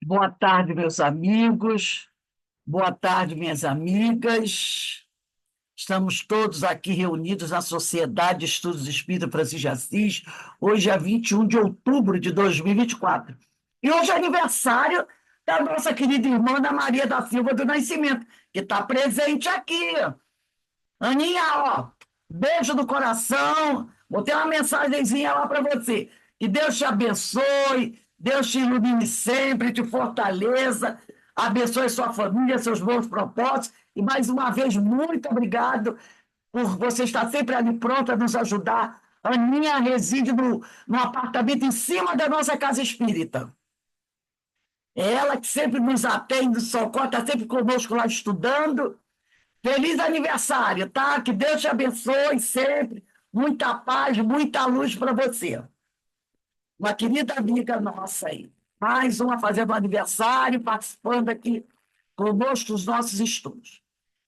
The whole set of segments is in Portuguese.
Boa tarde, meus amigos. Boa tarde, minhas amigas. Estamos todos aqui reunidos na Sociedade de Estudos Espírita Francisco de Assis, hoje é 21 de outubro de 2024. E hoje é aniversário da nossa querida irmã Ana Maria da Silva do Nascimento, que está presente aqui. Aninha, ó, beijo no coração. Botei uma mensagenzinha lá para você. Que Deus te abençoe, Deus te ilumine sempre, te fortaleça, abençoe sua família, seus bons propósitos. E mais uma vez, muito obrigado por você estar sempre ali pronta a nos ajudar. Aninha reside no apartamento em cima da nossa casa espírita. É ela que sempre nos atende, socorre, está sempre conosco lá estudando. Feliz aniversário, tá? Que Deus te abençoe sempre. Muita paz, muita luz para você. Uma querida amiga nossa aí. Mais uma fazendo aniversário, participando aqui conosco dos nossos estudos.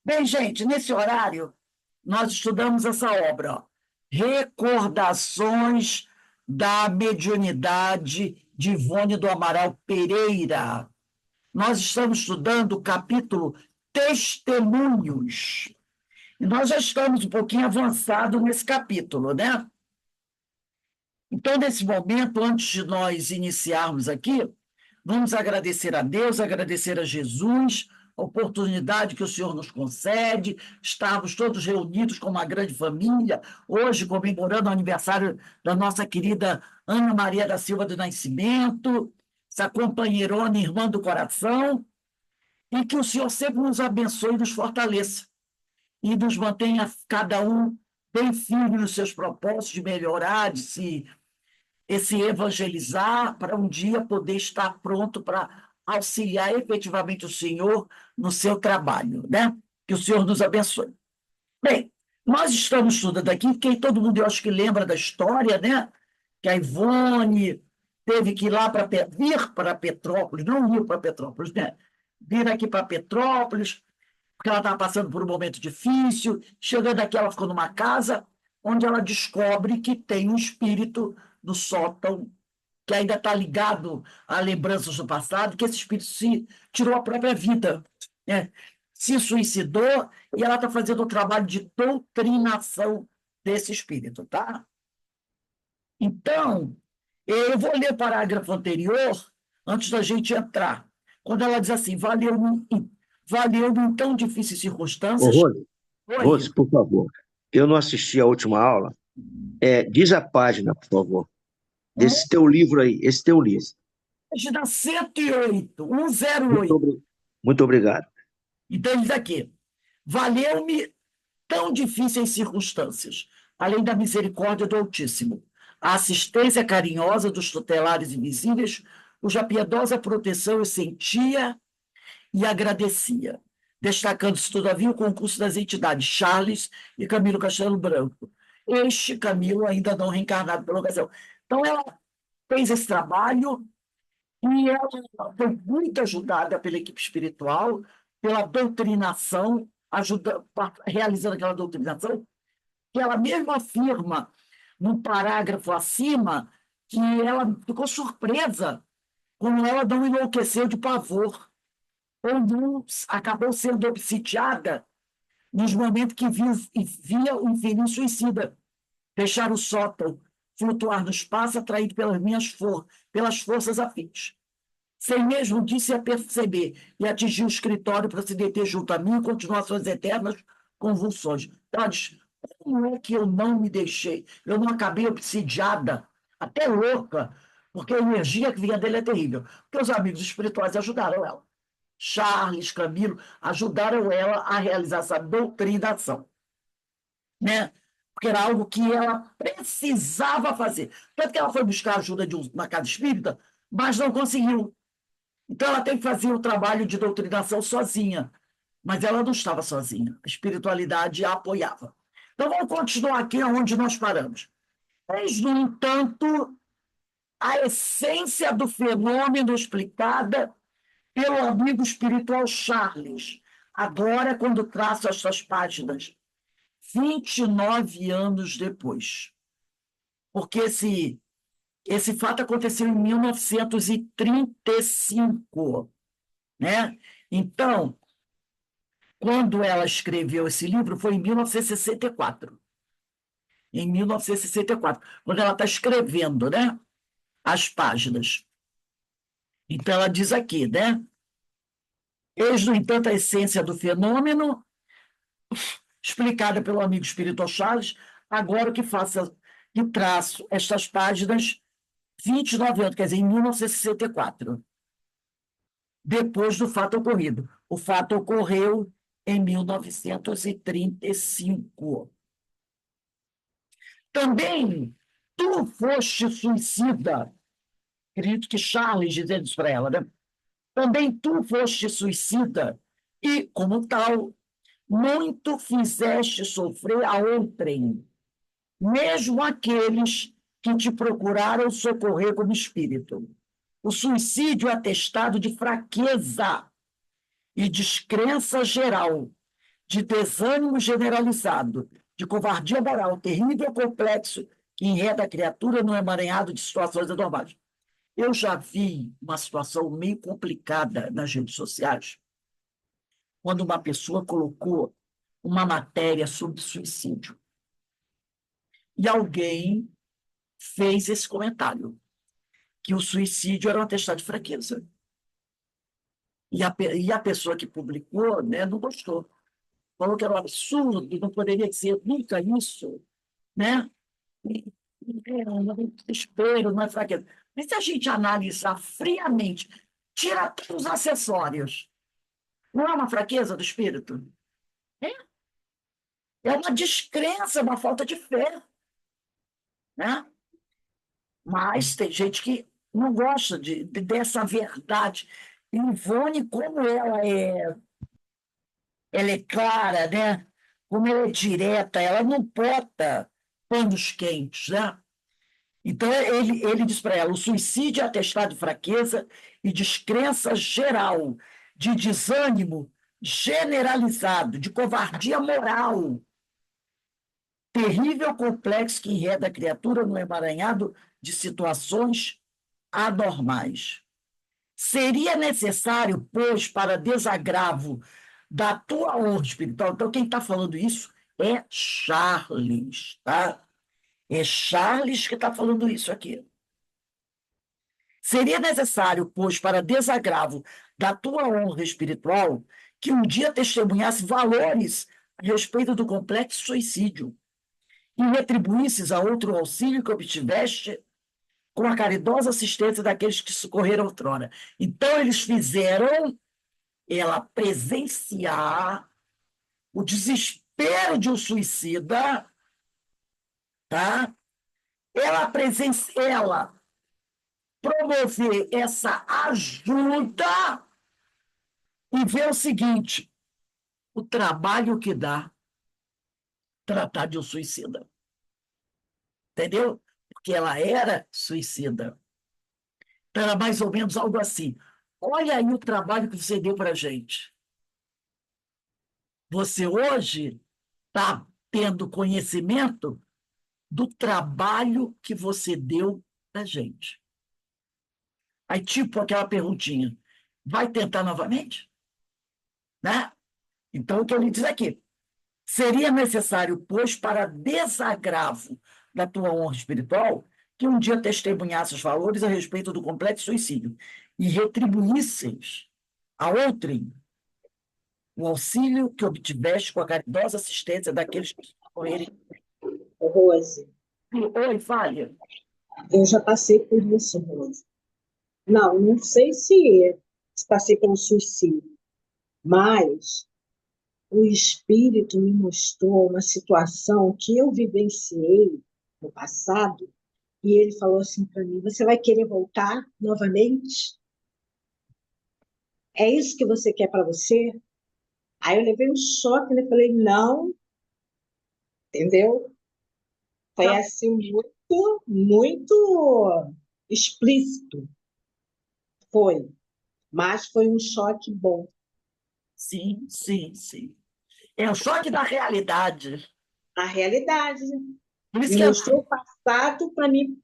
Bem, gente, nesse horário, nós estudamos essa obra, ó, Recordações da Mediunidade de Ivone do Amaral Pereira. Nós estamos estudando o capítulo Testemunhos. E nós já estamos um pouquinho avançados nesse capítulo, né? Então, nesse momento, antes de nós iniciarmos aqui, vamos agradecer a Deus, agradecer a Jesus, a oportunidade que o Senhor nos concede, estarmos todos reunidos como uma grande família, hoje comemorando o aniversário da nossa querida Ana Maria da Silva do Nascimento, essa companheirona, irmã do coração, e que o Senhor sempre nos abençoe e nos fortaleça e nos mantenha cada um bem firme nos seus propósitos de melhorar, de se evangelizar, para um dia poder estar pronto para auxiliar efetivamente o Senhor no seu trabalho, né? Que o Senhor nos abençoe. Bem, nós estamos estudando aqui, quem todo mundo eu acho que lembra da história, né? Que a Ivone teve que ir lá para vir para Petrópolis, não ir para Petrópolis, né? Vir aqui para Petrópolis, porque ela estava passando por um momento difícil. Chegando aqui, ela ficou numa casa onde ela descobre que tem um espírito no sótão que ainda está ligado a lembranças do passado, que esse espírito se tirou a própria vida, né? Se suicidou, e ela está fazendo um trabalho de doutrinação desse espírito, tá? Então, eu vou ler o parágrafo anterior, antes da gente entrar. Quando ela diz assim, valeu em tão difíceis Ô, circunstâncias. Rose, Oi, Rose, por favor, eu não assisti a última aula. Diz a página, por favor, desse teu livro aí, esse teu livro. página 108, Muito, 108. muito obrigado. Então, ele diz aqui, valeu-me tão difíceis circunstâncias, além da misericórdia do Altíssimo, a assistência carinhosa dos tutelares invisíveis, cuja piedosa proteção eu sentia e agradecia, destacando-se, todavia, o concurso das entidades Charles e Camilo Castelo Branco. Este Camilo ainda não reencarnado pela ocasião. Então, ela fez esse trabalho e ela foi muito ajudada pela equipe espiritual, pela doutrinação, realizando aquela doutrinação, que ela mesma afirma, num parágrafo acima, que ela ficou surpresa como ela não enlouqueceu de pavor, ou não acabou sendo obsidiada nos momentos que via o infeliz suicida, fechar o sótão, flutuar no espaço, atraído pelas forças afins. Sem mesmo disso a perceber, e atingir o escritório para se deter junto a mim e continuar suas eternas convulsões. Ela diz, como é que eu não me deixei? Eu não acabei obsidiada, até louca, porque a energia que vinha dele é terrível. Porque os amigos espirituais ajudaram ela. Charles, Camilo, ajudaram ela a realizar essa doutrinação, né? Porque era algo que ela precisava fazer. Tanto que ela foi buscar ajuda de uma casa espírita, mas não conseguiu. Então, ela tem que fazer o trabalho de doutrinação sozinha, mas ela não estava sozinha. A espiritualidade a apoiava. Então, vamos continuar aqui onde nós paramos. Eis, no entanto, a essência do fenômeno explicada pelo amigo espiritual Charles, agora quando traço estas páginas, 29 anos depois. Porque Esse fato aconteceu em 1935, né? Então, quando ela escreveu esse livro, foi em 1964. Em 1964, quando ela está escrevendo, né, as páginas. Então, ela diz aqui, né? Eis, no entanto, a essência do fenômeno, explicada pelo amigo espiritual Charles, agora que faça e traço estas páginas 29 anos, quer dizer, em 1964, depois do fato ocorrido. O fato ocorreu em 1935. Também tu foste suicida, acredito que Charles dizendo isso para ela, né? Também tu foste suicida e, como tal, muito fizeste sofrer a outrem, mesmo aqueles que te procuraram socorrer como espírito. O suicídio é atestado de fraqueza e descrença geral, de desânimo generalizado, de covardia moral, terrível complexo que enreda a criatura no emaranhado de situações anormais. Eu já vi uma situação meio complicada nas redes sociais, quando uma pessoa colocou uma matéria sobre suicídio. E alguém fez esse comentário, que o suicídio era um atestado de fraqueza. E a pessoa que publicou, né, não gostou. Falou que era um absurdo, não poderia ser nunca isso, né? Não é desespero, não é fraqueza. Mas se a gente analisar friamente, tira todos os acessórios, não é uma fraqueza do espírito? É uma descrença, uma falta de fé, né? Mas tem gente que não gosta dessa verdade. E Ivone, como ela é clara, né? Como ela é direta, ela não bota panos quentes, né? Então, ele diz para ela: o suicídio é atestado de fraqueza e descrença geral, de desânimo generalizado, de covardia moral, terrível complexo que enreda a criatura no emaranhado de situações anormais. Seria necessário, pois, para desagravo da tua honra espiritual. Então, quem está falando isso é Charles, tá? É Charles que está falando isso aqui. Seria necessário, pois, para desagravo da tua honra espiritual, que um dia testemunhasse valores a respeito do complexo suicídio e retribuísses a outro auxílio que obtiveste com a caridosa assistência daqueles que socorreram outrora. Então, eles fizeram ela presenciar o desespero de um suicida, tá? Ela promover essa ajuda e ver o seguinte: o trabalho que dá tratar de um suicida. Entendeu? Porque ela era suicida. Então, era mais ou menos algo assim. Olha aí o trabalho que você deu para a gente. Você hoje está tendo conhecimento do trabalho que você deu para a gente. Aí, tipo aquela perguntinha: vai tentar novamente? Né? Então, o que ele diz aqui: seria necessário, pois, para desagravo da tua honra espiritual, que um dia testemunhasse os valores a respeito do complexo suicídio e retribuísseis a outrem o auxílio que obtiveste com a caridosa assistência daqueles que socorrerem. Rose, Oi, fale. eu já passei por isso, Rose. Não sei se passei pelo suicídio, mas o espírito me mostrou uma situação que eu vivenciei no passado, e ele falou assim para mim: você vai querer voltar novamente? É isso que você quer para você? Aí eu levei um choque, né? Falei: não, entendeu? Foi Tá. assim muito explícito, foi, mas foi um choque bom. Sim, sim, sim. É o choque da realidade. A realidade Por isso me que mostrou o passado para me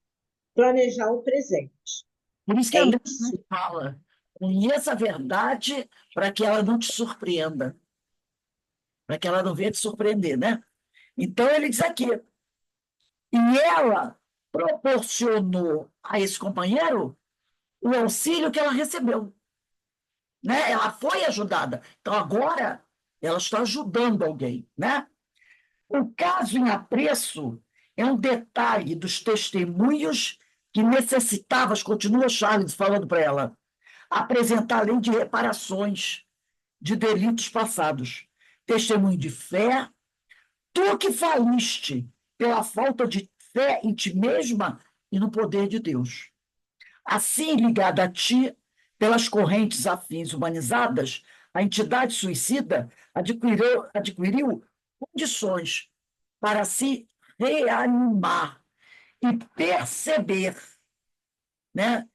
planejar o presente. Por isso que É André isso. fala, conheça a verdade para que ela não te surpreenda, para que ela não venha te surpreender, né? Então ele diz aqui, e ela proporcionou a esse companheiro o auxílio que ela recebeu, né? Ela foi ajudada. Então agora ela está ajudando alguém, né? O caso em apreço é um detalhe dos testemunhos que necessitavas, continua Charles falando para ela, apresentar além de reparações de delitos passados. Testemunho de fé, tu que faliste pela falta de fé em ti mesma e no poder de Deus. Assim, ligada a ti, pelas correntes afins humanizadas, a entidade suicida adquiriu condições para se reanimar e perceber, né?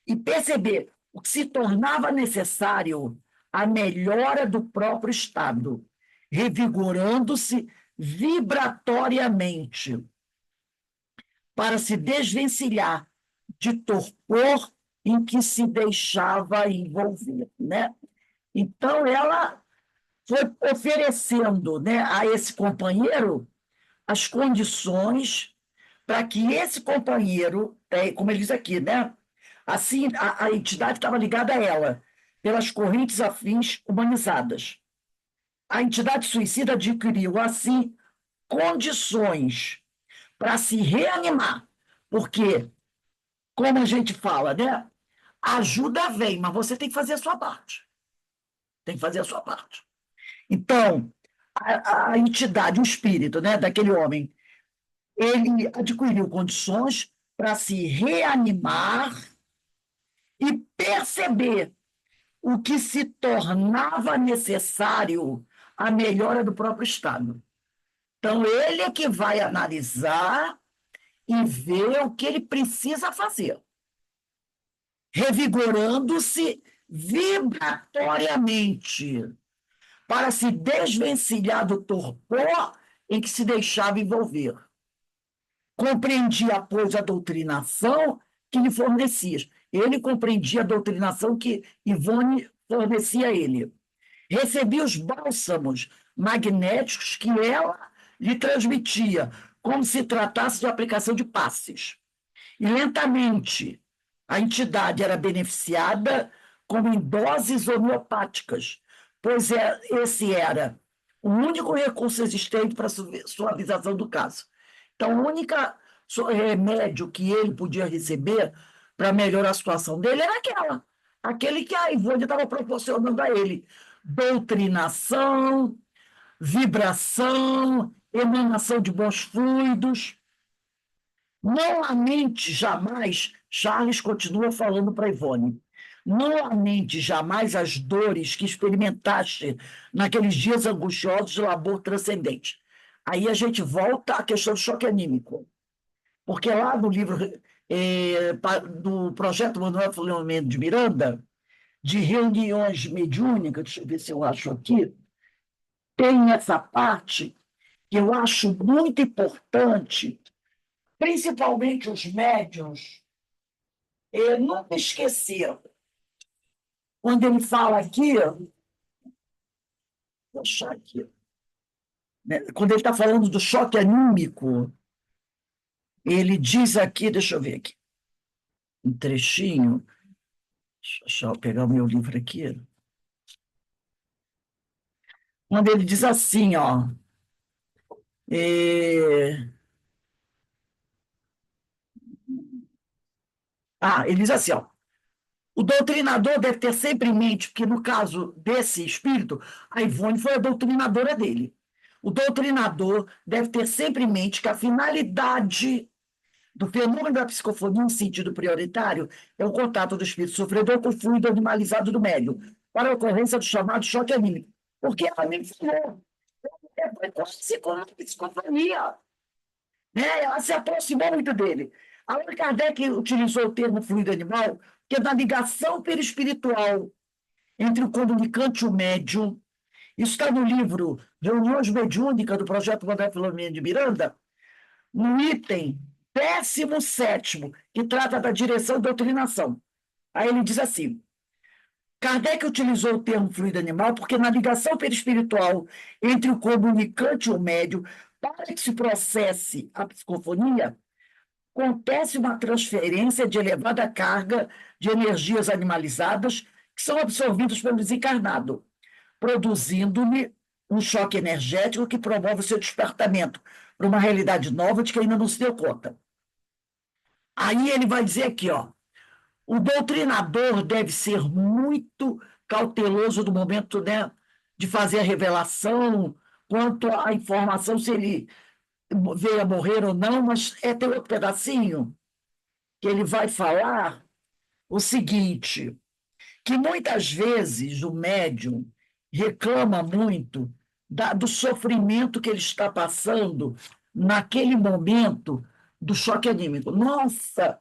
E perceber o que se tornava necessário a melhora do próprio estado, revigorando-se vibratoriamente para se desvencilhar de torpor em que se deixava envolver, né? Então ela foi oferecendo, né, a esse companheiro as condições para que esse companheiro, como ele diz aqui, né? Assim, a entidade estava ligada a ela, pelas correntes afins humanizadas. A entidade suicida adquiriu, assim, condições para se reanimar, porque, como a gente fala, né? A ajuda vem, mas você tem que fazer a sua parte. Tem que fazer a sua parte. Então, a entidade, o espírito, né, daquele homem, ele adquiriu condições para se reanimar e perceber o que se tornava necessário à melhora do próprio Estado. Então, ele é que vai analisar e ver o que ele precisa fazer, revigorando-se vibratoriamente para se desvencilhar do torpor em que se deixava envolver. Compreendia, pois, a doutrinação que lhe fornecias. Ele compreendia a doutrinação que Ivone fornecia a ele. Recebia os bálsamos magnéticos que ela lhe transmitia, como se tratasse de aplicação de passes. E lentamente a entidade era beneficiada como em doses homeopáticas, pois esse era o único recurso existente para a suavização do caso. Então, o único remédio que ele podia receber para melhorar a situação dele era aquele que a Ivone estava proporcionando a ele. Doutrinação, vibração, emanação de bons fluidos. Não lamente jamais, Charles continua falando para Ivone, não lamente jamais as dores que experimentaste naqueles dias angustiosos de labor transcendente. Aí a gente volta à questão do choque anímico, porque lá no livro do Projeto Manuel Filomeno de Miranda, de reuniões mediúnicas, deixa eu ver se eu acho aqui, tem essa parte que eu acho muito importante, principalmente os médiuns, nunca esqueceram. Quando ele fala aqui, vou achar aqui, né? Quando ele está falando do choque anímico, ele diz aqui, deixa eu ver aqui, um trechinho, deixa eu pegar o meu livro aqui, quando ele diz assim, ó, é... ele diz assim, ó, o doutrinador deve ter sempre em mente, porque no caso desse espírito, a Ivone foi a doutrinadora dele. O doutrinador deve ter sempre em mente que a finalidade do fenômeno da psicofonia em sentido prioritário é o contato do espírito sofredor com o fluido animalizado do médium, para a ocorrência do chamado choque anímico. Porque ela me falou, foi quase como uma psicofonia, né? Ela se aproximou muito dele. Allan Kardec utilizou o termo fluido animal, que é da ligação perispiritual entre o comunicante e o médium. Isso está no livro Reuniões Mediúnicas do Projeto Manuel Filomeno de Miranda, no item 17º, que trata da direção e doutrinação. Aí ele diz assim: Kardec utilizou o termo fluido animal porque na ligação perispiritual entre o comunicante e o médium, para que se processe a psicofonia, acontece uma transferência de elevada carga de energias animalizadas que são absorvidas pelo desencarnado, produzindo-lhe um choque energético que promove o seu despertamento para uma realidade nova de que ainda não se deu conta. Aí ele vai dizer aqui, ó, o doutrinador deve ser muito cauteloso no momento, né, de fazer a revelação quanto à informação, se ele veio a morrer ou não, mas tem outro pedacinho que ele vai falar o seguinte, que muitas vezes o médium reclama muito do sofrimento que ele está passando naquele momento do choque anímico. Nossa,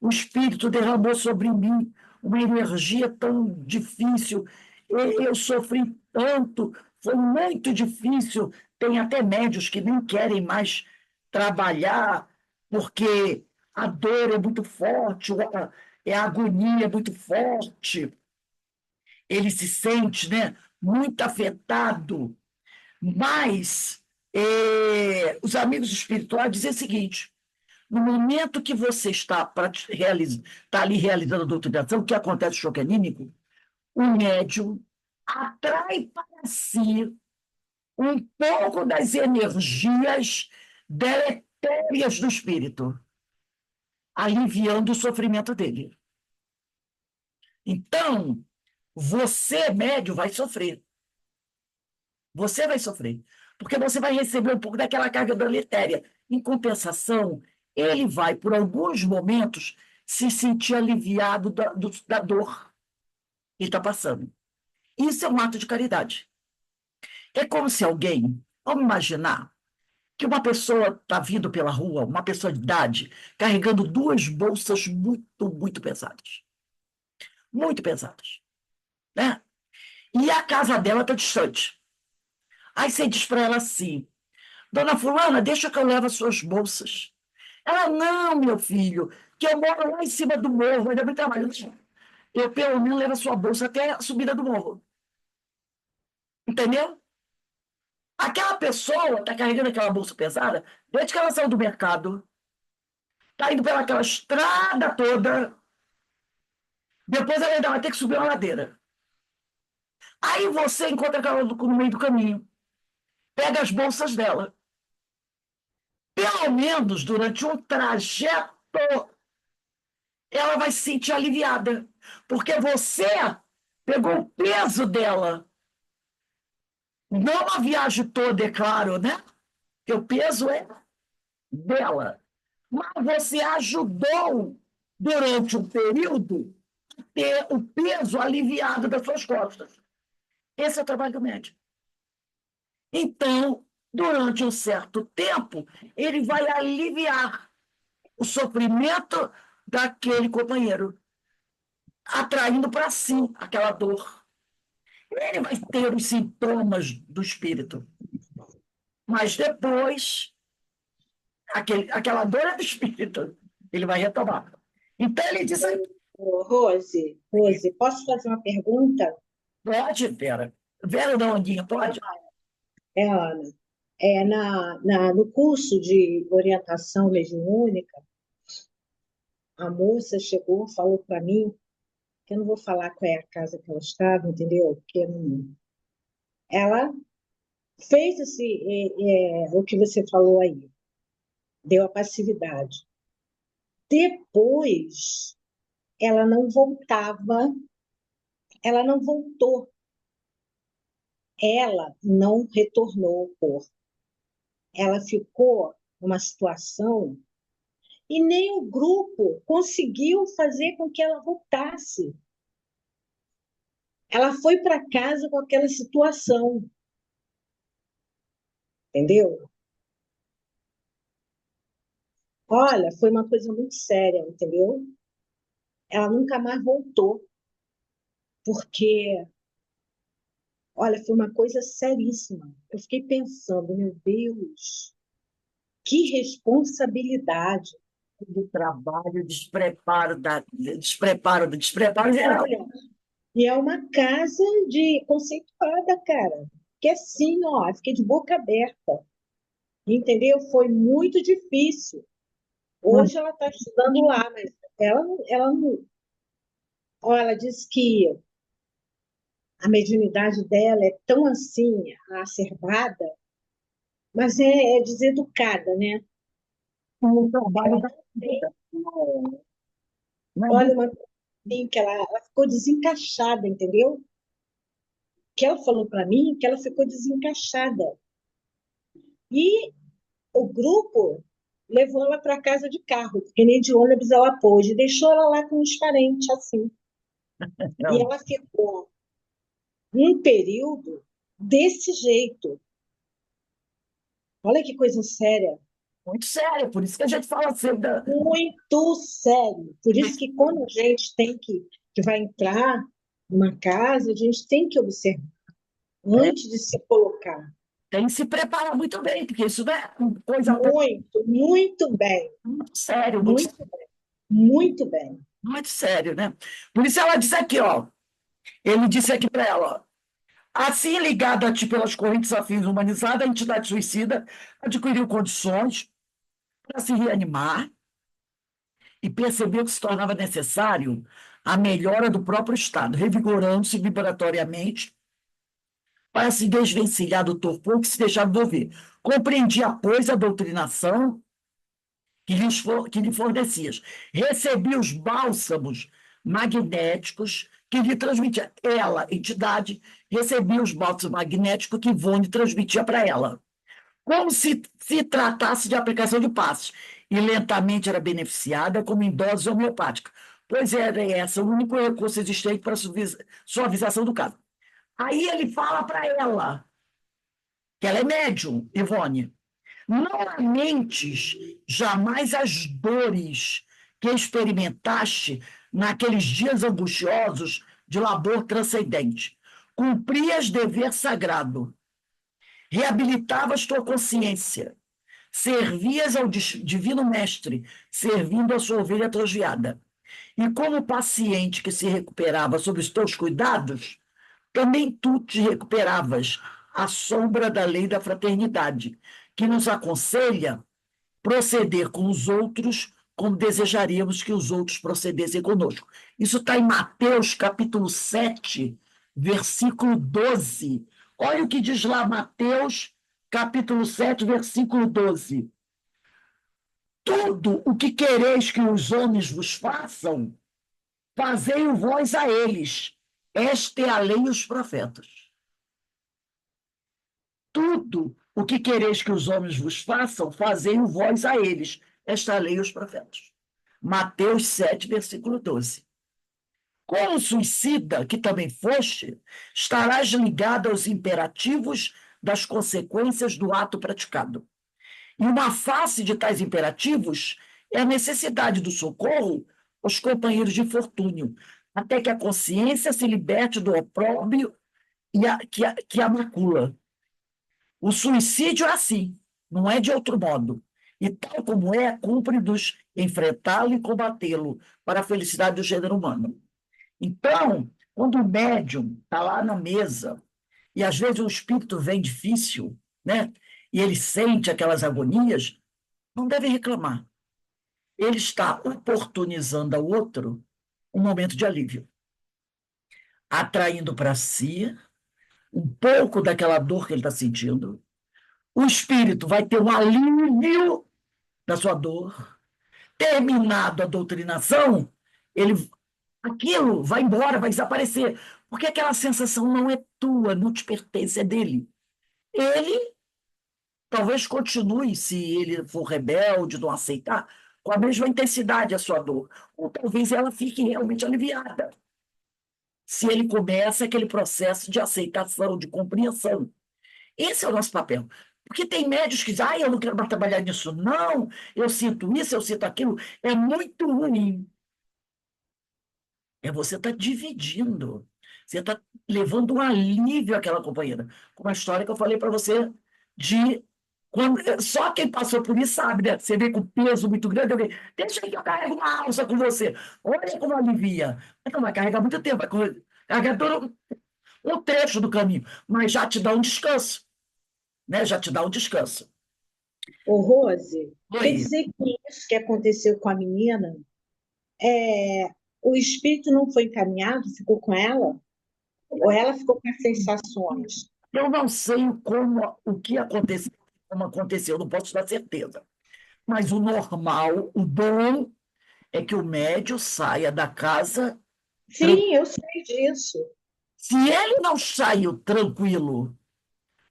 o espírito derramou sobre mim uma energia tão difícil, eu sofri tanto, foi muito difícil. Tem até médios que nem querem mais trabalhar, porque a dor é muito forte, a agonia é muito forte, ele se sente, né, muito afetado. Mas os amigos espirituais dizem o seguinte: no momento que você está tá ali realizando a doutrinação, o que acontece no choque anímico, o médium atrai para si um pouco das energias deletérias do espírito, aliviando o sofrimento dele. Então, você, médium, vai sofrer. Você vai sofrer. Porque você vai receber um pouco daquela carga deletéria. Em compensação, ele vai, por alguns momentos, se sentir aliviado da dor que ele está passando. Isso é um ato de caridade. É como se alguém, vamos imaginar, que uma pessoa está vindo pela rua, uma pessoa de idade, carregando duas bolsas muito, muito pesadas. Muito pesadas. Né? E a casa dela está distante. Aí você diz para ela assim: Dona Fulana, deixa que eu levo as suas bolsas. Ela, não, meu filho, que eu moro lá em cima do morro, ainda bem trabalhando. Eu, pelo menos, levo a sua bolsa até a subida do morro. Entendeu? Aquela pessoa está carregando aquela bolsa pesada desde que ela saiu do mercado. Está indo pelaquela estrada toda. Depois ela ainda vai ter que subir uma ladeira. Aí você encontra aquela no meio do caminho. Pega as bolsas dela. Pelo menos durante um trajeto, ela vai se sentir aliviada. Porque você pegou o peso dela. Não a viagem toda, é claro, né? Porque o peso é dela. Mas você ajudou, durante um período, a ter o peso aliviado das suas costas. Esse é o trabalho do médico. Então, durante um certo tempo, ele vai aliviar o sofrimento daquele companheiro, atraindo para si aquela dor. Ele vai ter os sintomas do espírito, mas depois, aquela dor é do espírito, ele vai retomar. Então, ele diz: Ô, Rose, posso fazer uma pergunta? pode, Vera. Vera não, Andinha, pode? É, Ana. No curso de orientação mediúnica, a moça chegou, falou para mim, que eu não vou falar qual é a casa que ela estava, entendeu? Porque não... Ela fez o que você falou aí, deu a passividade. Depois, ela não voltava, ela não voltou, ela não retornou ao corpo. Ela ficou numa situação e nem o grupo conseguiu fazer com que ela voltasse. Ela foi para casa com aquela situação, entendeu? Olha, foi uma coisa muito séria, entendeu? Ela nunca mais voltou, porque, olha, foi uma coisa seríssima. Eu fiquei pensando, meu Deus, que responsabilidade. do trabalho, despreparo geral. Olha, e é uma casa de conceituada, cara. Que assim, ó, fiquei de boca aberta. Entendeu? Foi muito difícil. Hum. Hoje ela está estudando lá, mas ela não. Ó, ela disse que a mediunidade dela é tão assim, acerbada, mas é deseducada, né? O trabalho Ela da tem, vida. Não é olha, uma coisa assim, que ela ficou desencaixada, entendeu? Que ela falou para mim que ela ficou desencaixada. E o grupo levou ela para casa de carro, porque nem de ônibus ela pôde, deixou ela lá com os parentes, assim. E não. ela ficou um período desse jeito. Olha que coisa séria, Muito sério, por isso que a gente fala assim muito sério. Por isso que quando a gente que vai entrar numa casa, a gente tem que observar é, antes de se colocar. tem que se preparar muito bem, porque isso não é uma coisa Muito, muito bem, muito sério, muito, muito bem. muito sério, né? Por isso ela diz aqui, ó, ele disse aqui para ela, ó, assim ligada a ti pelas correntes afins humanizadas, a entidade suicida adquiriu condições para se reanimar e percebeu que se tornava necessário a melhora do próprio estado, revigorando-se vibratoriamente para se desvencilhar do torpor que se deixava envolver. Compreendia, pois, a doutrinação que lhe fornecias. Recebia os bálsamos magnéticos que lhe transmitia. Ela, entidade, recebia os bálsamos magnéticos que Ivone transmitia para ela. Como se tratasse de aplicação de passos. E lentamente era beneficiada como em dose homeopática, pois era esse o único recurso existente para suavização do caso. Aí ele fala para ela, que ela é médium, Ivone, não lamentes jamais as dores que experimentaste naqueles dias angustiosos de labor transcendente. Cumprias dever sagrado, reabilitavas tua consciência, servias ao divino mestre, servindo a sua ovelha transviada. E como paciente que se recuperava sob os teus cuidados, também tu te recuperavas à sombra da lei da fraternidade, que nos aconselha proceder com os outros como desejaríamos que os outros procedessem conosco. Isso está em Mateus, capítulo 7, versículo 12. Olha o que diz lá, Mateus, capítulo 7, versículo 12. Tudo o que quereis que os homens vos façam, fazei-o vós a eles. Esta é a lei e os profetas. Tudo o que quereis que os homens vos façam, fazei-o vós a eles. Esta é a lei e os profetas. Mateus 7, versículo 12. Como suicida, que também foste, estarás ligado aos imperativos das consequências do ato praticado. E uma face de tais imperativos é a necessidade do socorro aos companheiros de infortúnio, até que a consciência se liberte do opróbrio que a macula. O suicídio é assim, não é de outro modo. E tal como é, cumpre-nos enfrentá-lo e combatê-lo para a felicidade do gênero humano. Então, quando o médium está lá na mesa, e às vezes o espírito vem difícil, né? E ele sente aquelas agonias, não deve reclamar. Ele está oportunizando ao outro um momento de alívio, atraindo para si um pouco daquela dor que ele está sentindo. O espírito vai ter um alívio da sua dor. Terminado a doutrinação, ele, aquilo vai embora, vai desaparecer, porque aquela sensação não é tua, não te pertence, é dele. Ele talvez continue, se ele for rebelde, não aceitar, com a mesma intensidade a sua dor, ou talvez ela fique realmente aliviada, se ele começa aquele processo de aceitação, de compreensão. Esse é o nosso papel. Porque tem médicos que dizem, eu não quero mais trabalhar nisso, não, eu sinto isso, eu sinto aquilo. É muito ruim. É você estar dividindo. Você está levando um alívio àquela companheira. Como a história que eu falei para você de Só quem passou por isso sabe, né? Você vê com peso muito grande, eu vejo, deixa aí que eu carrego uma alça com você. Olha como alivia. Então vai carregar muito tempo, vai carregar todo um trecho do caminho, mas já te dá um descanso, né? Já te dá um descanso. Ô, Rose, quer Oi. dizer que isso que aconteceu com a menina, é, o espírito não foi encaminhado, ficou com ela? Ou ela ficou com as sensações? Eu não sei o que aconteceu, como aconteceu, não posso te dar certeza. Mas o normal, o bom, é que o médio saia da casa. Sim, eu sei disso. Se ele não saiu tranquilo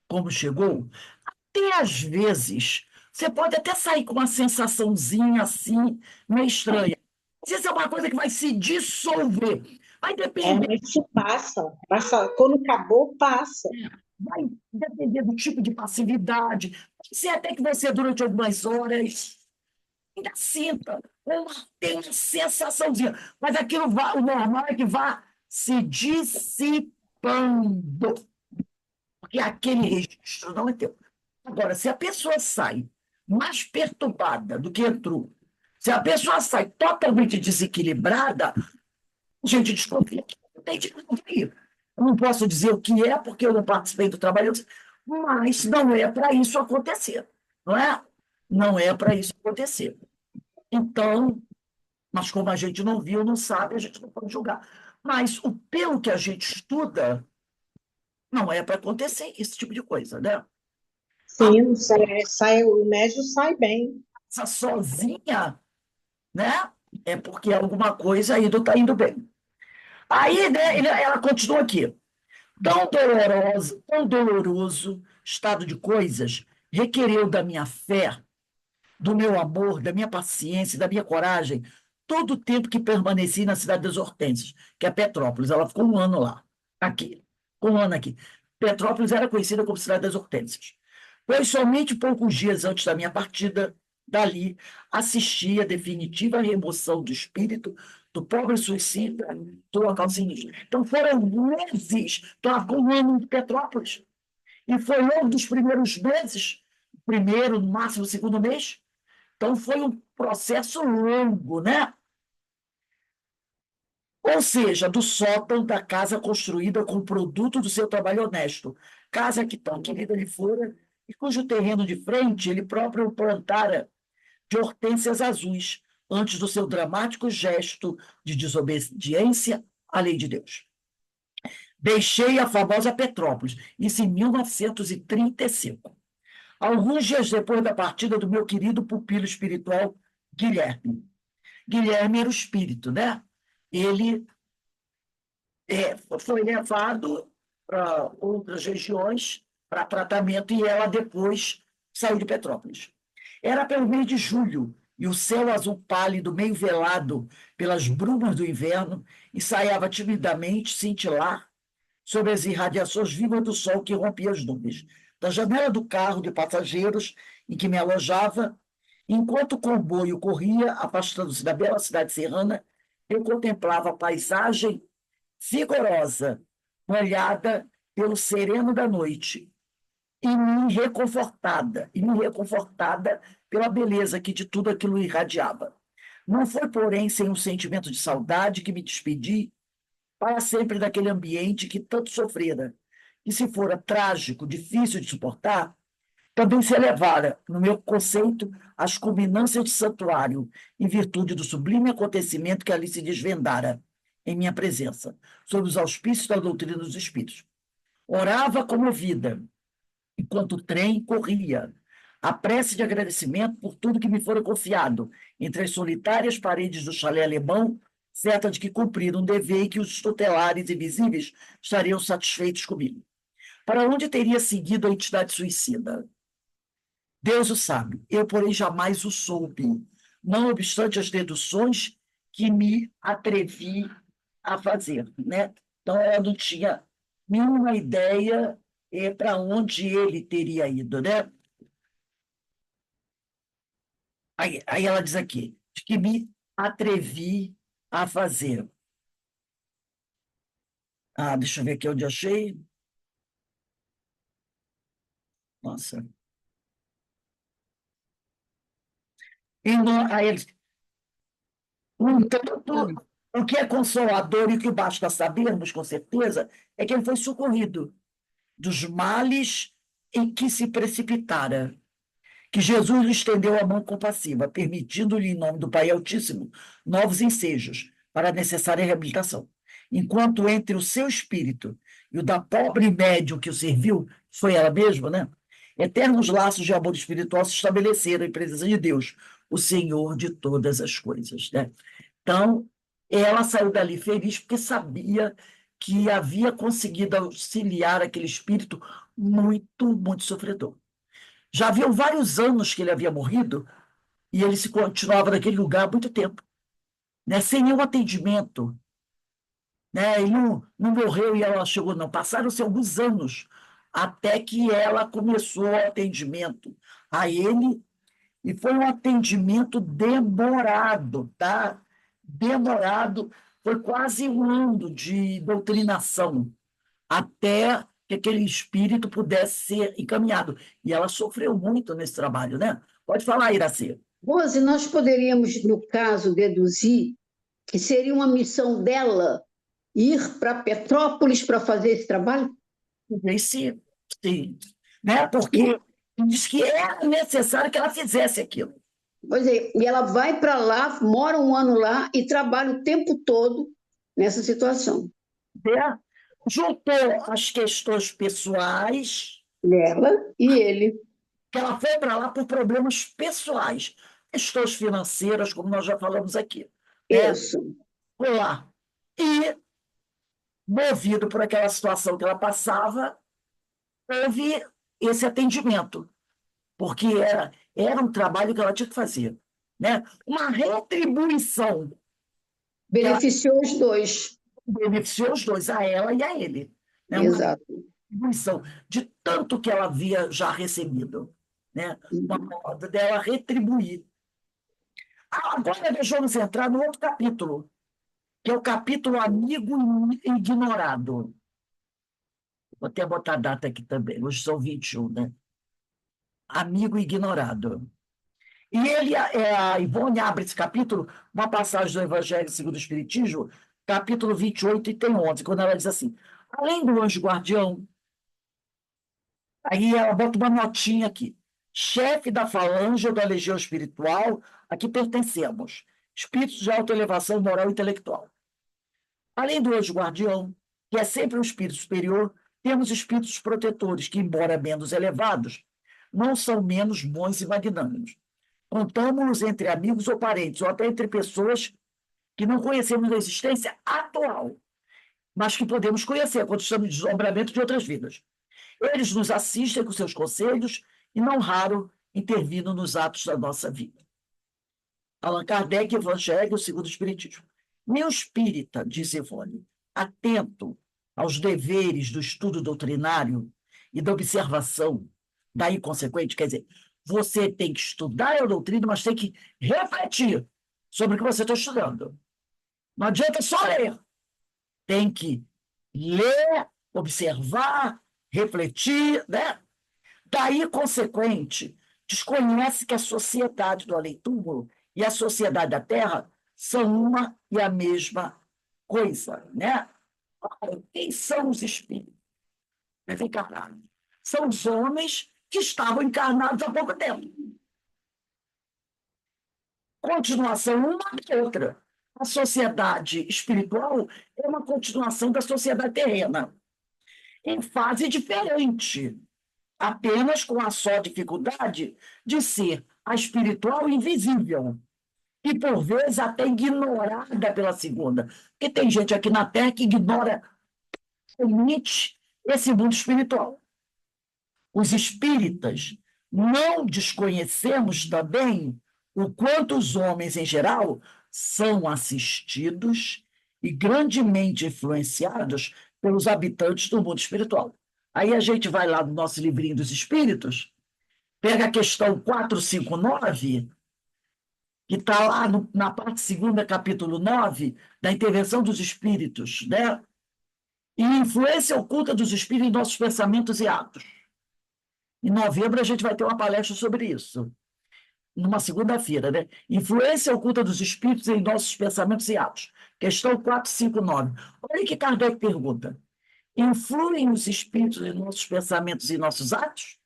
como chegou, até às vezes você pode até sair com uma sensaçãozinha assim, meio estranha. Mas isso é uma coisa que vai se dissolver. Vai É, depender, mas isso passa, passa, quando acabou, passa. vai depender do tipo de passividade. Pode ser até que você, durante algumas horas, ainda sinta, tem uma sensaçãozinha. Mas aquilo vai, o normal é que vá se dissipando. Porque aquele registro não é teu. Agora, se a pessoa sai mais perturbada do que entrou, se a pessoa sai totalmente desequilibrada, a gente desconfia que não tem de ir. Eu não posso dizer o que é, porque eu não participei do trabalho, mas não é para isso acontecer, não é? Não é para isso acontecer. Então, mas como a gente não viu, não sabe, a gente não pode julgar. Mas pelo que a gente estuda, não é para acontecer esse tipo de coisa, né? A Sim, o médio sai bem. coisa sozinha, né? É porque alguma coisa aí não está indo bem. Aí, né, ela continua aqui. Tão doloroso estado de coisas requereu da minha fé, do meu amor, da minha paciência, da minha coragem, todo o tempo que permaneci na cidade das Hortênsias, que é Petrópolis. Ela ficou um ano lá, aqui, um ano aqui. Petrópolis era conhecida como cidade das Hortênsias. Pois somente poucos dias antes da minha partida, dali, assisti à definitiva remoção do espírito do pobre suicida do local sinistro. Então foram meses, então ela ficou um ano em Petrópolis. E foi logo dos primeiros meses, primeiro, no máximo, segundo mês. Então foi um processo longo, né? Ou seja, do sótão da casa construída com o produto do seu trabalho honesto. Casa que tão querida lhe fora, e cujo terreno de frente ele próprio plantara de hortênsias azuis, antes do seu dramático gesto de desobediência à lei de Deus. Deixei a famosa Petrópolis, isso em 1935. Alguns dias depois da partida do meu querido pupilo espiritual, Guilherme. Guilherme era o espírito, né? Ele foi levado para outras regiões para tratamento e ela depois saiu de Petrópolis. Era pelo mês de julho e o céu azul pálido, meio velado pelas brumas do inverno, ensaiava timidamente cintilar sobre as irradiações vivas do sol que rompia as nuvens. Da janela do carro de passageiros em que me alojava, enquanto o comboio corria, afastando-se da bela cidade serrana, eu contemplava a paisagem vigorosa, molhada pelo sereno da noite, e me reconfortada pela beleza que de tudo aquilo irradiava. Não foi, porém, sem um sentimento de saudade que me despedi para sempre daquele ambiente que tanto sofrera, e se fora trágico, difícil de suportar, também se elevara, no meu conceito, às culminâncias de santuário, em virtude do sublime acontecimento que ali se desvendara, em minha presença, sob os auspícios da doutrina dos Espíritos. Orava comovida, enquanto o trem corria, a prece de agradecimento por tudo que me fora confiado, entre as solitárias paredes do chalé alemão, certa de que cumpriram um dever e que os tutelares invisíveis estariam satisfeitos comigo. Para onde teria seguido a entidade suicida? Deus o sabe, eu, porém, jamais o soube, não obstante as deduções que me atrevi a fazer, né? Então, ela não tinha nenhuma ideia para onde ele teria ido, né? Aí ela diz aqui, de que me atrevi a fazer. Ah, deixa eu ver aqui onde eu achei. Nossa. Aí eles, no entanto, o que é consolador e o que basta sabermos com certeza é que ele foi socorrido dos males em que se precipitara, que Jesus lhe estendeu a mão compassiva, permitindo-lhe, em nome do Pai Altíssimo, novos ensejos para a necessária reabilitação. Enquanto entre o seu espírito e o da pobre médium que o serviu, foi ela mesma, né? Eternos laços de amor espiritual se estabeleceram em presença de Deus, o Senhor de todas as coisas, né? Então, ela saiu dali feliz porque sabia que havia conseguido auxiliar aquele espírito muito, muito sofredor. Já haviam vários anos que ele havia morrido e ele se continuava naquele lugar há muito tempo, né? Sem nenhum atendimento, né? Ele não morreu e ela chegou, não. Passaram-se alguns anos até que ela começou o atendimento a ele, e foi um atendimento demorado, tá? Demorado, foi quase um ano de doutrinação até que aquele espírito pudesse ser encaminhado. E ela sofreu muito nesse trabalho, né? Pode falar, Iraci. Rose, nós poderíamos, no caso, deduzir que seria uma missão dela ir para Petrópolis para fazer esse trabalho? Sim, sim. Né? Porque diz que era necessário que ela fizesse aquilo. Pois é, e ela vai para lá, mora um ano lá e trabalha o tempo todo nessa situação. Né? Juntou as questões pessoais, Dela e ele. que ela foi para lá por problemas pessoais, questões financeiras, como nós já falamos aqui. Né? Isso. Foi lá. E, movido por aquela situação que ela passava, houve esse atendimento, porque era um trabalho que ela tinha que fazer. Né? Uma retribuição que ela Beneficiou os dois. beneficiou os dois, a ela e a ele. Né? Uma Exato. retribuição de tanto que ela havia já recebido. Né? Uma moda dela retribuir. Agora deixamos entrar no outro capítulo, que é o capítulo Amigo Ignorado. Vou até botar a data aqui também, hoje são 21, né? Amigo Ignorado. E a Ivone abre esse capítulo, uma passagem do Evangelho segundo o Espiritismo, capítulo 28, item 11, quando ela diz assim, além do anjo guardião, aí ela bota uma notinha aqui, chefe da falange ou da legião espiritual a que pertencemos, espíritos de autoelevação moral e intelectual. Além do anjo guardião, que é sempre um espírito superior, temos espíritos protetores, que, embora menos elevados, não são menos bons e magnânimos. Contamos-nos entre amigos ou parentes, ou até entre pessoas que não conhecemos da existência atual, mas que podemos conhecer quando estamos em desdobramento de outras vidas. Eles nos assistem com seus conselhos e, não raro, intervindo nos atos da nossa vida. Allan Kardec, Evangelho segundo o Espiritismo. Meu espírita, diz Ivone, atento aos deveres do estudo doutrinário e da observação, daí consequente, quer dizer, você tem que estudar a doutrina, mas tem que refletir sobre o que você está estudando. Não adianta só ler. Tem que ler, observar, refletir, né? Daí, consequente, desconhece que a sociedade do além-túmulo e a sociedade da Terra são uma e a mesma coisa, né? Quem são os espíritos encarnados? São os homens que estavam encarnados há pouco tempo. Continuação uma da outra. A sociedade espiritual é uma continuação da sociedade terrena, em fase diferente, apenas com a só dificuldade de ser a espiritual invisível, e por vezes até ignorada pela segunda. Porque tem gente aqui na Terra que ignora somente esse mundo espiritual. Os espíritas não desconhecemos também o quanto os homens, em geral, são assistidos e grandemente influenciados pelos habitantes do mundo espiritual. Aí a gente vai lá no nosso livrinho dos espíritos, pega a questão 459, que está lá na parte segunda, capítulo 9, da intervenção dos espíritos, né? E influência oculta dos espíritos em nossos pensamentos e atos. Em novembro, a gente vai ter uma palestra sobre isso. numa segunda-feira, né? Influência oculta dos espíritos em nossos pensamentos e atos. Questão 459. Olha o que Kardec pergunta. Influem os espíritos em nossos pensamentos e nossos atos?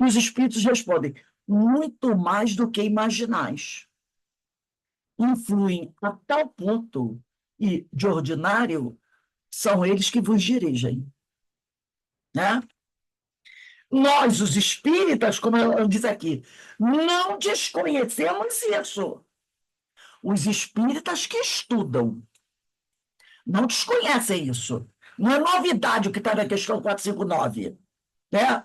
E os espíritos respondem, muito mais do que imaginais. Influem a tal ponto, e, de ordinário, são eles que vos dirigem. Né? Nós, os espíritas, como eu disse aqui, não desconhecemos isso. Os espíritas que estudam não desconhecem isso. Não é novidade o que está na questão 459. Né?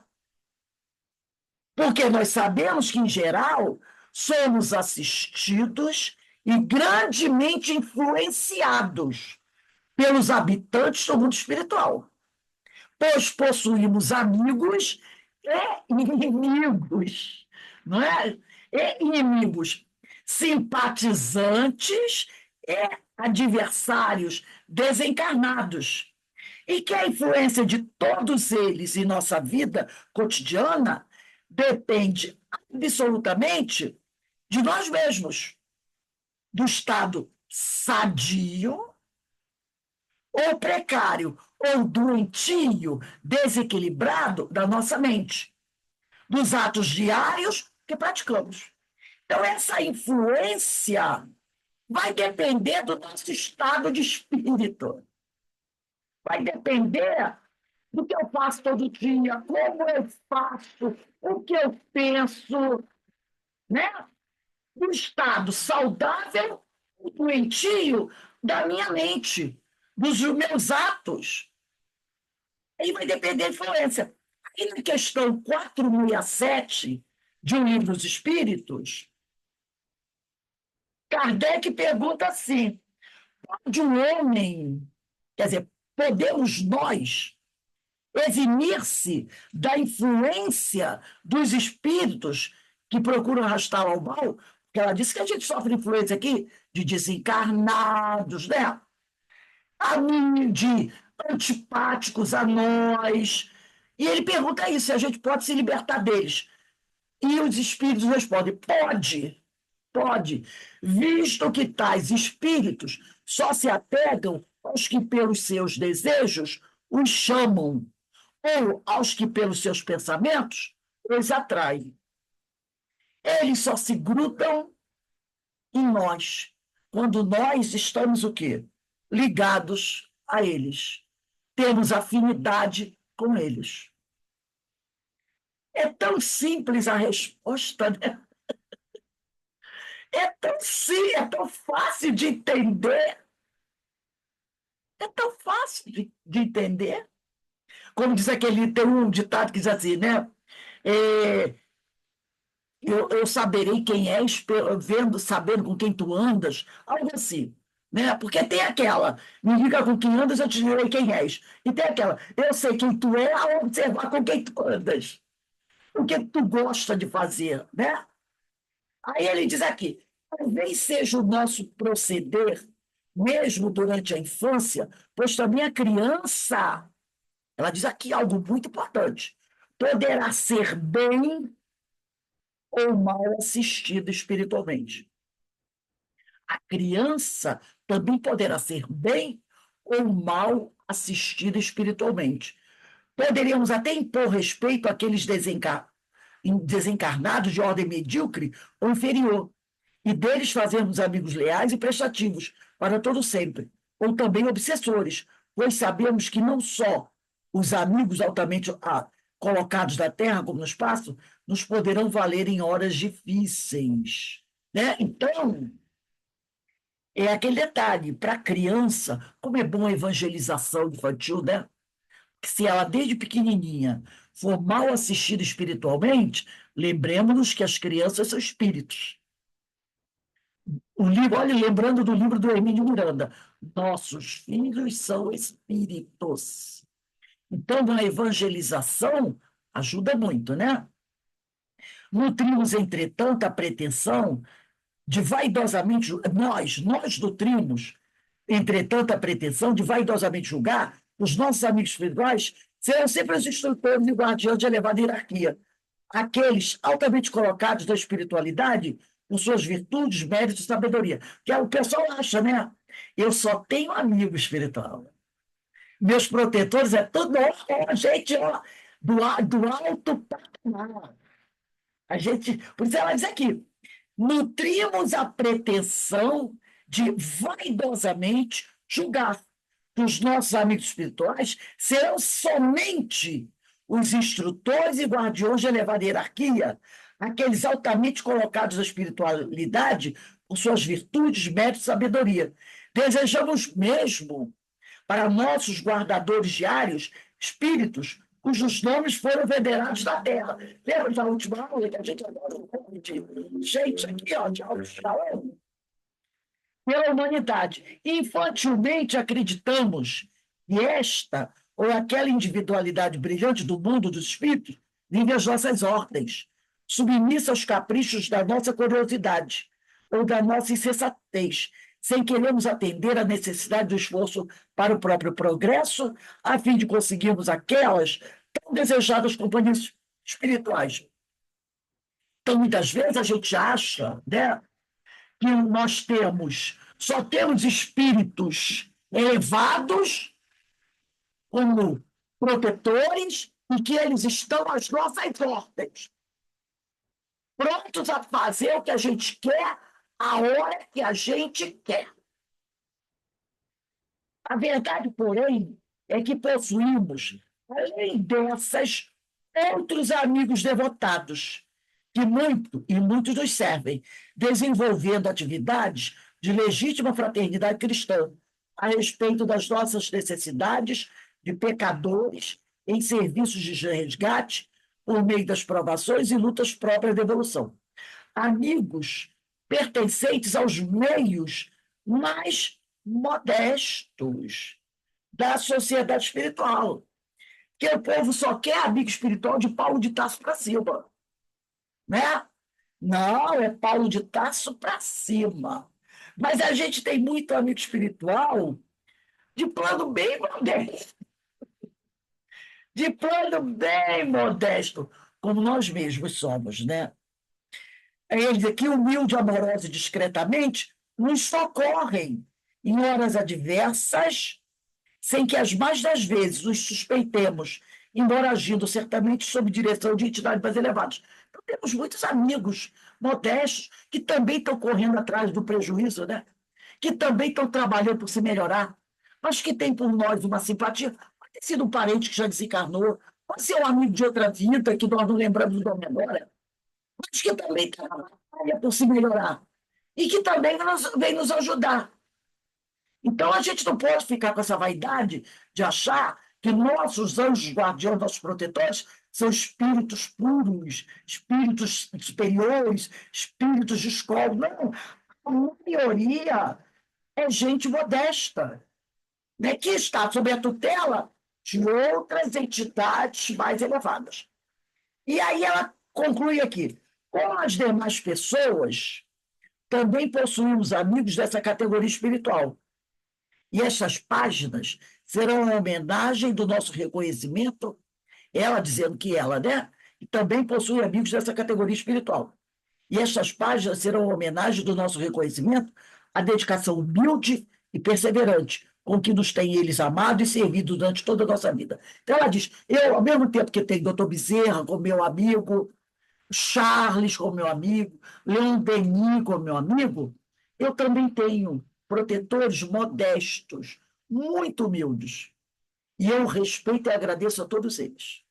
Porque nós sabemos que, em geral, somos assistidos e grandemente influenciados pelos habitantes do mundo espiritual, pois possuímos amigos e inimigos, não é? E inimigos simpatizantes e adversários desencarnados. E que a influência de todos eles em nossa vida cotidiana depende absolutamente de nós mesmos, do estado sadio ou precário, ou doentio, desequilibrado da nossa mente, dos atos diários que praticamos. Então, essa influência vai depender do nosso estado de espírito. Vai depender do que eu faço todo dia, como eu faço, o que eu penso, né? Do estado saudável e doentio da minha mente, dos meus atos. Aí vai depender da influência. Aí na questão 467 de O Livro dos Espíritos, Kardec pergunta assim, pode um homem, quer dizer, podemos nós eximir-se da influência dos espíritos que procuram arrastá-lo ao mal? Porque ela disse que a gente sofre influência aqui de desencarnados, né? De antipáticos a nós. E ele pergunta isso, se a gente pode se libertar deles. E os espíritos respondem, pode, visto que tais espíritos só se apegam aos que pelos seus desejos os chamam, ou aos que pelos seus pensamentos os atraem. Eles só se grudam em nós, quando nós estamos o quê? Ligados a eles. Temos afinidade com eles. É tão simples a resposta, né? É tão simples, é tão fácil de entender. É tão fácil de entender. Como diz aquele, tem um ditado que diz assim, né? Eu saberei quem és, sabendo com quem tu andas, algo assim. Né? Porque tem aquela, me diga com quem andas, eu te direi quem és. E tem aquela, eu sei quem tu é ao observar com quem tu andas. O que tu gosta de fazer, né? Aí ele diz aqui, talvez seja o nosso proceder, mesmo durante a infância, pois também a criança, ela diz aqui algo muito importante, poderá ser bem ou mal assistida espiritualmente. A criança também poderá ser bem ou mal assistida espiritualmente. Poderíamos até impor respeito àqueles desencarnados de ordem medíocre ou inferior, e deles fazermos amigos leais e prestativos para todo sempre, ou também obsessores, pois sabemos que não só os amigos altamente colocados na terra como no espaço nos poderão valer em horas difíceis. Né? Então, é aquele detalhe, para a criança, como é bom a evangelização infantil, né? Que se ela desde pequenininha for mal assistida espiritualmente, lembremos-nos que as crianças são espíritos. O livro, olha, lembrando do livro do Hermínio Miranda, nossos filhos são espíritos. Então, a evangelização ajuda muito, né? Nutrimos, entretanto, a pretensão de vaidosamente, nós nutrimos, entretanto, a pretensão de vaidosamente julgar os nossos amigos espirituais serão sempre os instrutores e guardiões de elevada hierarquia. aqueles altamente colocados da espiritualidade, com suas virtudes, méritos e sabedoria. Que o pessoal acha, né? Eu só tenho amigo espiritual. Meus protetores é tudo gente ó, do alto patamar. A gente, por isso ela diz aqui, nutrimos a pretensão de vaidosamente julgar que os nossos amigos espirituais serão somente os instrutores e guardiões de elevada hierarquia, aqueles altamente colocados na espiritualidade por suas virtudes, méritos e sabedoria. Desejamos mesmo para nossos guardadores diários espíritos cujos nomes foram venerados na terra. Lembra da última aula que a gente adora um monte de gente aqui, ó, de alto escalão? Pela humanidade. Infantilmente acreditamos que esta ou aquela individualidade brilhante do mundo dos espíritos vive às nossas ordens, submissa aos caprichos da nossa curiosidade ou da nossa insensatez, sem querermos atender à necessidade do esforço para o próprio progresso, a fim de conseguirmos aquelas tão desejadas companhias espirituais. Então, muitas vezes a gente acha, né, que só temos espíritos elevados como protetores e que eles estão às nossas ordens, prontos a fazer o que a gente quer, a hora que a gente quer. A verdade, porém, é que possuímos, além dessas, outros amigos devotados, que muitos nos servem, desenvolvendo atividades de legítima fraternidade cristã, a respeito das nossas necessidades de pecadores em serviços de resgate, por meio das provações e lutas próprias de evolução. Amigos pertencentes aos meios mais modestos da sociedade espiritual. Porque o povo só quer amigo espiritual de Paulo de Tarso para cima. Né? Não, é Paulo de Tarso para cima. Mas a gente tem muito amigo espiritual de plano bem modesto. De plano bem modesto, como nós mesmos somos, né? Eles aqui, humilde, amoroso e discretamente, nos socorrem em horas adversas, sem que as mais das vezes os suspeitemos, embora agindo certamente sob direção de entidades mais elevadas. Então, temos muitos amigos modestos que também estão correndo atrás do prejuízo, né? Que também estão trabalhando por se melhorar, mas que têm por nós uma simpatia. Pode ter sido um parente que já desencarnou, pode ser um amigo de outra vida que nós não lembramos da memória, mas que também trabalha por se melhorar e que também vem nos ajudar. Então, a gente não pode ficar com essa vaidade de achar que nossos anjos guardiões, nossos protetores, são espíritos puros, espíritos superiores, espíritos de escola. Não, a maioria é gente modesta, né, que está sob a tutela de outras entidades mais elevadas. E aí ela conclui aqui, como as demais pessoas, também possuímos amigos dessa categoria espiritual. E essas páginas serão uma homenagem do nosso reconhecimento, ela dizendo que ela, né, também possui amigos dessa categoria espiritual. E essas páginas serão uma homenagem do nosso reconhecimento à dedicação humilde e perseverante com que nos tem eles amado e servido durante toda a nossa vida. Então ela diz, eu, ao mesmo tempo que tenho Dr. Bezerra como meu amigo, Charles como meu amigo, Leon Denis como meu amigo, eu também tenho protetores modestos, muito humildes. E eu respeito e agradeço a todos eles.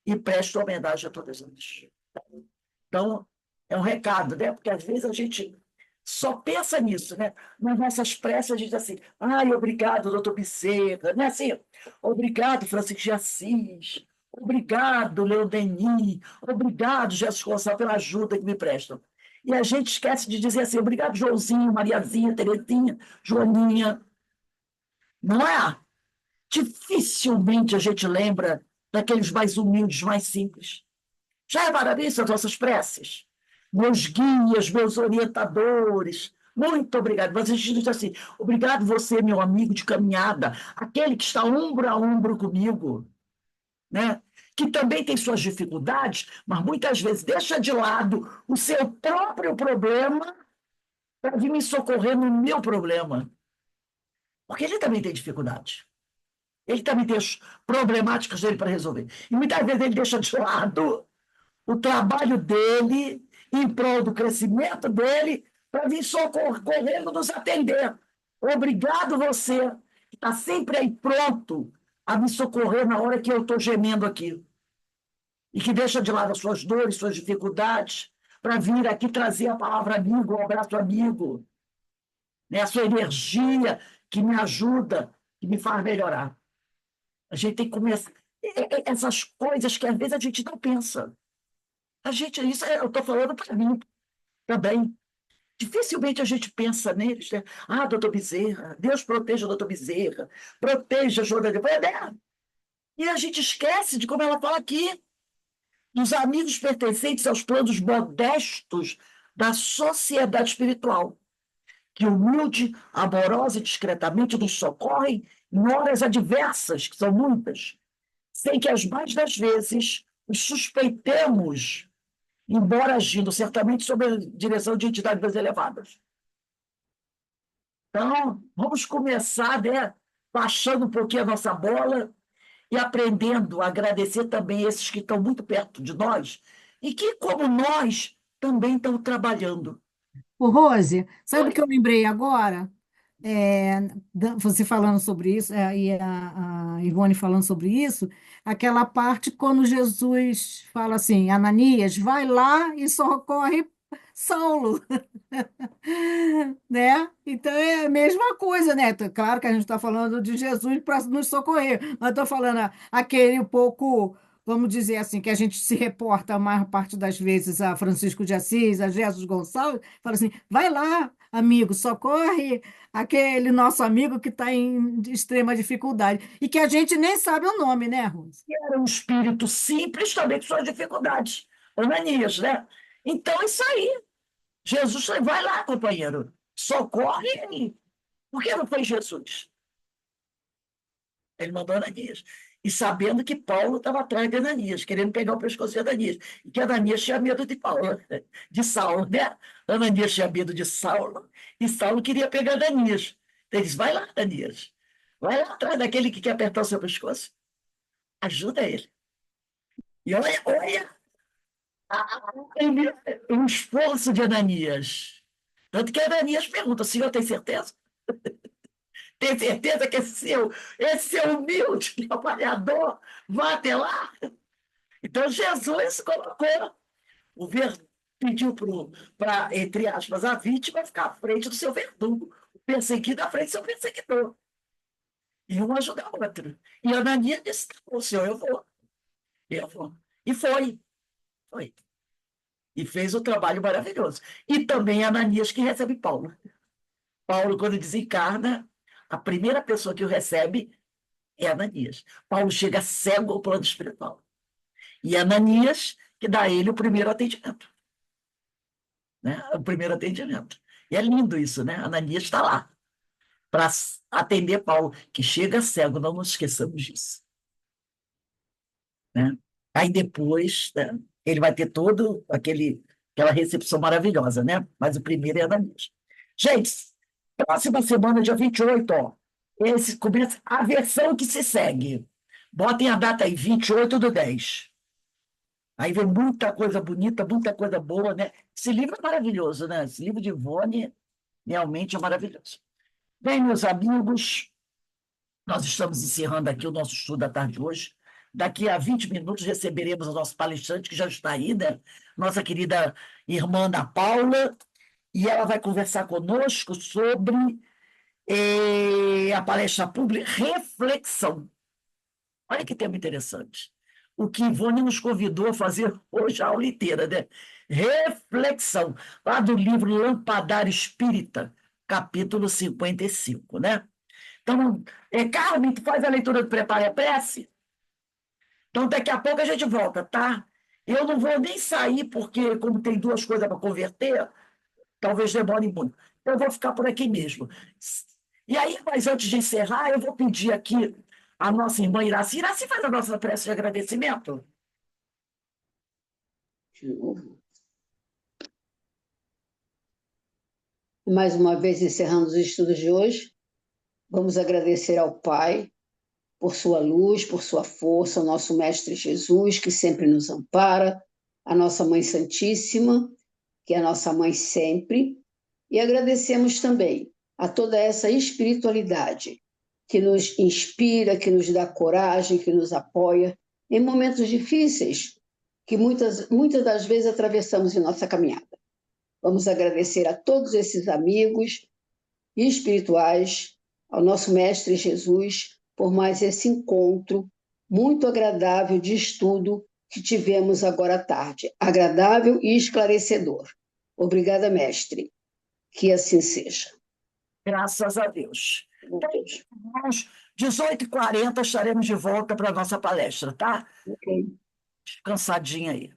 E presto homenagem a todos eles. Então, é um recado, né? Porque às vezes a gente só pensa nisso, né? Nas nossas preces a gente diz assim, ai, obrigado, doutor Bezerra, né? Assim, obrigado, Francisco de Assis, obrigado, Leon Denis, obrigado, Jesus Gonçalves, pela ajuda que me prestam. E a gente esquece de dizer assim, obrigado, Joãozinho, Mariazinha, Terezinha, Joaninha. Não é? Dificilmente a gente lembra daqueles mais humildes, mais simples. Já repararam isso as nossas preces? Meus guias, meus orientadores, muito obrigado. Mas a gente diz assim, obrigado você, meu amigo de caminhada, aquele que está ombro a ombro comigo. né? Que também tem suas dificuldades, mas muitas vezes deixa de lado o seu próprio problema para vir me socorrer no meu problema. Porque ele também tem dificuldade. Ele também tem as problemáticas dele para resolver. E muitas vezes ele deixa de lado o trabalho dele em prol do crescimento dele para vir socorrendo nos atender. Obrigado você, que está sempre aí pronto a me socorrer na hora que eu estou gemendo aqui. E que deixa de lado as suas dores, suas dificuldades, para vir aqui trazer a palavra amigo, o abraço amigo, né? A sua energia que me ajuda, que me faz melhorar. A gente tem que começar. Essas coisas que às vezes a gente não pensa. Eu estou falando para mim também. Dificilmente a gente pensa neles, né? Ah, doutor Bezerra, Deus proteja o doutor Bezerra, proteja a Joana de Bandeira. E a gente esquece de como ela fala aqui, dos amigos pertencentes aos planos modestos da sociedade espiritual, que humilde, amorosa e discretamente nos socorrem em horas adversas, que são muitas, sem que as mais das vezes os suspeitemos, embora agindo certamente sob a direção de entidades mais elevadas. Então, vamos começar, né, baixando um pouquinho a nossa bola e aprendendo a agradecer também esses que estão muito perto de nós e que, como nós, também estão trabalhando. Ô, Rose, sabe o Oi? que eu lembrei agora? Você falando sobre isso, e a Ivone falando sobre isso, aquela parte quando Jesus fala assim, Ananias, vai lá e socorre Saulo, né? Então é a mesma coisa, né? Claro que a gente está falando de Jesus para nos socorrer, mas estou falando aquele um pouco, vamos dizer assim, que a gente se reporta a maior parte das vezes a Francisco de Assis, a Jesus Gonçalves, fala assim, vai lá, amigo, socorre aquele nosso amigo que está em extrema dificuldade, e que a gente nem sabe o nome, né, Rose? Era um espírito simples também com suas dificuldades. Ananias, né? Então, isso aí. Jesus, vai lá, companheiro, socorre ele. Por que não foi Jesus? Ele mandou Ananias. E sabendo que Paulo estava atrás de Ananias, querendo pegar o pescoço de Ananias. E que Ananias tinha medo de Paulo, de Saulo, né? Ananias tinha medo de Saulo, e Saulo queria pegar Ananias. Então, ele disse, vai lá, Ananias. Vai lá atrás daquele que quer apertar o seu pescoço. Ajuda ele. E olha o esforço de Ananias. Tanto que Ananias pergunta, o senhor tem certeza? Tem certeza que esse seu humilde trabalhador vai até lá? Então Jesus colocou, pediu para, entre aspas, a vítima ficar à frente do seu verdugo, o perseguido à frente do seu perseguidor. E um ajudar o outro. E Ananias disse, o senhor, eu vou. E foi. E fez o trabalho maravilhoso. E também Ananias que recebe Paulo. Paulo, quando desencarna, a primeira pessoa que o recebe é Ananias. Paulo chega cego ao plano espiritual. E Ananias que dá a ele o primeiro atendimento. Né? O primeiro atendimento. E é lindo isso, né? Ananias está lá para atender Paulo, que chega cego, não nos esqueçamos disso. Né? Aí depois, né, ele vai ter todo aquela recepção maravilhosa, né? Mas o primeiro é Ananias. Gente, próxima semana, dia 28, ó, começa a versão que se segue. Botem a data aí, 28/10. Aí vem muita coisa bonita, muita coisa boa, né? Esse livro é maravilhoso, né? Esse livro de Ivone realmente é maravilhoso. Bem, meus amigos, nós estamos encerrando aqui o nosso estudo da tarde de hoje. Daqui a 20 minutos receberemos o nosso palestrante, que já está aí, né? Nossa querida irmã Ana Paula, e ela vai conversar conosco sobre a palestra pública Reflexão. Olha que tema interessante. O que Ivone nos convidou a fazer hoje a aula inteira, né? Reflexão, lá do livro Lampadário Espírita, capítulo 55, né? Então, Carmen, tu faz a leitura do Prepare a Prece? Então, daqui a pouco a gente volta, tá? Eu não vou nem sair, porque, como tem duas coisas para converter, talvez demore muito. Então, eu vou ficar por aqui mesmo. E aí, mas antes de encerrar, eu vou pedir aqui a nossa irmã Iraci. Iraci faz a nossa prece de agradecimento. De novo. Mais uma vez, encerrando os estudos de hoje, vamos agradecer ao Pai por sua luz, por sua força, ao nosso Mestre Jesus, que sempre nos ampara, a nossa Mãe Santíssima, que é a nossa mãe sempre, e agradecemos também a toda essa espiritualidade que nos inspira, que nos dá coragem, que nos apoia em momentos difíceis que muitas das vezes atravessamos em nossa caminhada. Vamos agradecer a todos esses amigos espirituais, ao nosso Mestre Jesus, por mais esse encontro muito agradável de estudo que tivemos agora à tarde. Agradável e esclarecedor. Obrigada, mestre. Que assim seja. Graças a Deus. Então, às 18h40 estaremos de volta para a nossa palestra, tá? Ok. Descansadinha aí.